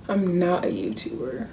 I'm not a YouTuber.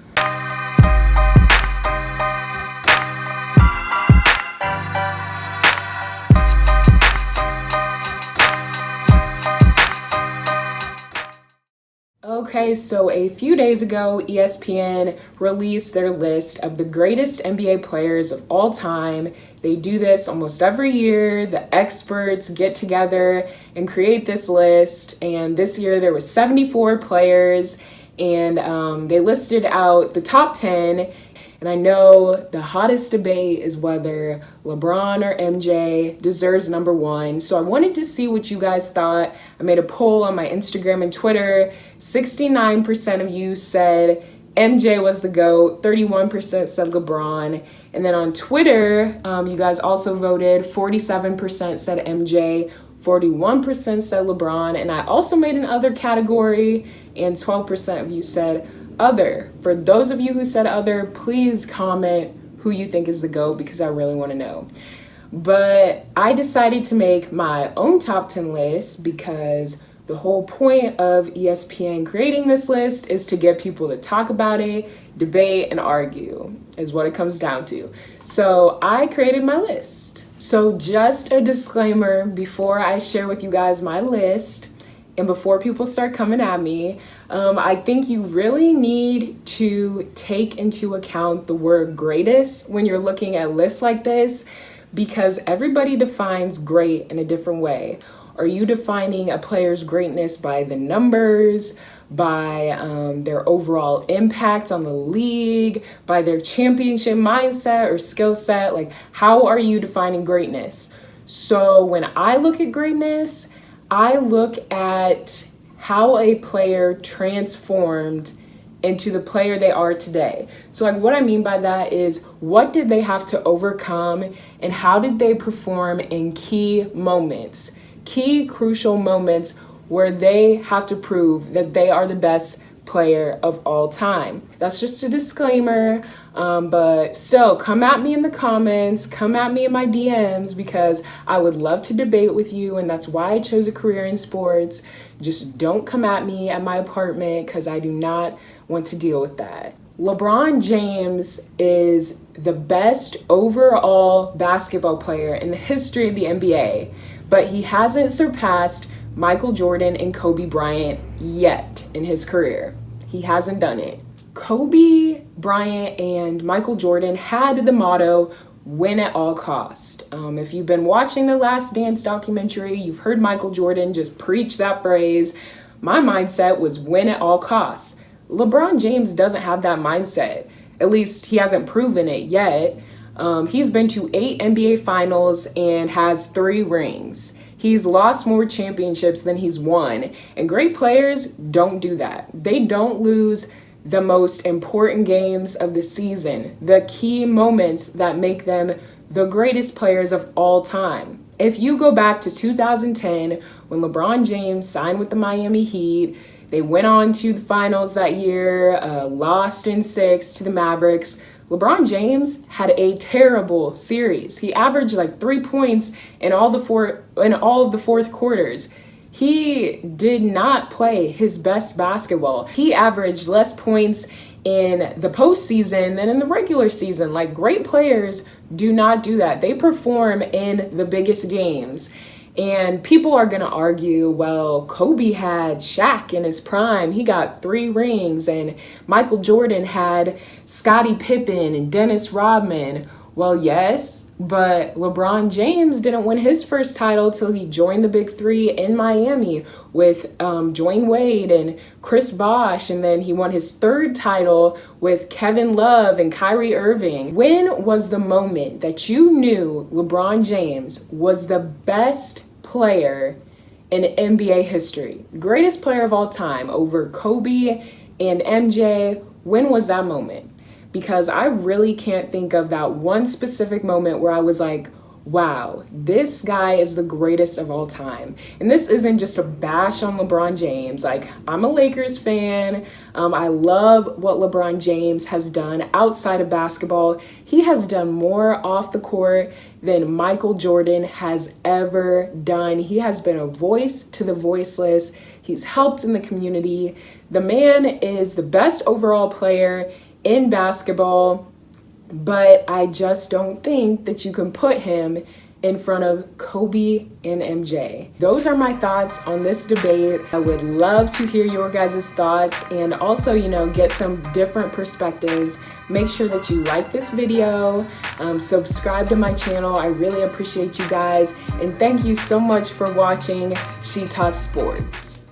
Okay, so a few days ago, ESPN released their list of the greatest NBA players of all time. They do this almost every year. The experts get together and create this list. And this year there were 74 players, and they listed out the top 10. And I know the hottest debate is whether LeBron or MJ deserves number one. So I wanted to see what you guys thought. I made a poll on my Instagram and Twitter. 69% of you said MJ was the GOAT. 31% said LeBron. And then on Twitter, you guys also voted. 47% said MJ. 41% said LeBron. And I also made an other category, and 12% of you said other. For those of you who said other, please comment who you think is the GOAT, because I really want to know. But I decided to make my own top 10 list because the whole point of ESPN creating this list is to get people to talk about it, debate, and argue, is what it comes down to. So I created my list. So just a disclaimer before I share with you guys my list, and before people start coming at me, I think you really need to take into account the word greatest when you're looking at lists like this, because everybody defines great in a different way. Are you defining a player's greatness by the numbers, by their overall impact on the league, by their championship mindset or skill set? Like, how are you defining greatness? So when I look at greatness, I look at how a player transformed into the player they are today. So like what I mean by that is, what did they have to overcome and how did they perform in key moments, key crucial moments where they have to prove that they are the best player of all time. That's just a disclaimer, but still, come at me in the comments, come at me in my DMs, because I would love to debate with you, and that's why I chose a career in sports. Just don't come at me at my apartment, because I do not want to deal with that. LeBron James is the best overall basketball player in the history of the NBA, but he hasn't surpassed Michael Jordan and Kobe Bryant yet in his career. He hasn't done it. Kobe Bryant and Michael Jordan had the motto, win at all cost. If you've been watching the Last Dance documentary, you've heard Michael Jordan just preach that phrase. My mindset was win at all costs. LeBron James doesn't have that mindset. At least he hasn't proven it yet. He's been to 8 NBA finals and has 3 rings. He's lost more championships than he's won. And great players don't do that. They don't lose the most important games of the season, the key moments that make them the greatest players of all time. If you go back to 2010, when LeBron James signed with the Miami Heat, they went on to the finals that year, lost in 6 to the Mavericks. LeBron James had a terrible series. He averaged like 3 points in all of the fourth quarters. He did not play his best basketball. He averaged less points in the postseason than in the regular season. Like, great players do not do that. They perform in the biggest games. And people are going to argue, well, Kobe had Shaq in his prime. He got 3 rings. And Michael Jordan had Scottie Pippen and Dennis Rodman. Well, yes, but LeBron James didn't win his first title till he joined the Big Three in Miami with Dwayne Wade and Chris Bosh. And then he won his 3rd title with Kevin Love and Kyrie Irving. When was the moment that you knew LeBron James was the best player in NBA history, greatest player of all time over Kobe and MJ? When was that moment? Because I really can't think of that one specific moment where I was like, wow, this guy is the greatest of all time. And this isn't just a bash on LeBron James. Like, I'm a Lakers fan. I love what LeBron James has done outside of basketball. He has done more off the court than Michael Jordan has ever done. He has been a voice to the voiceless. He's helped in the community. The man is the best overall player in basketball. But I just don't think that you can put him in front of Kobe and MJ. Those are my thoughts on this debate. I would love to hear your guys' thoughts and also, get some different perspectives. Make sure that you like this video, subscribe to my channel. I really appreciate you guys. And thank you so much for watching She Talks Sports.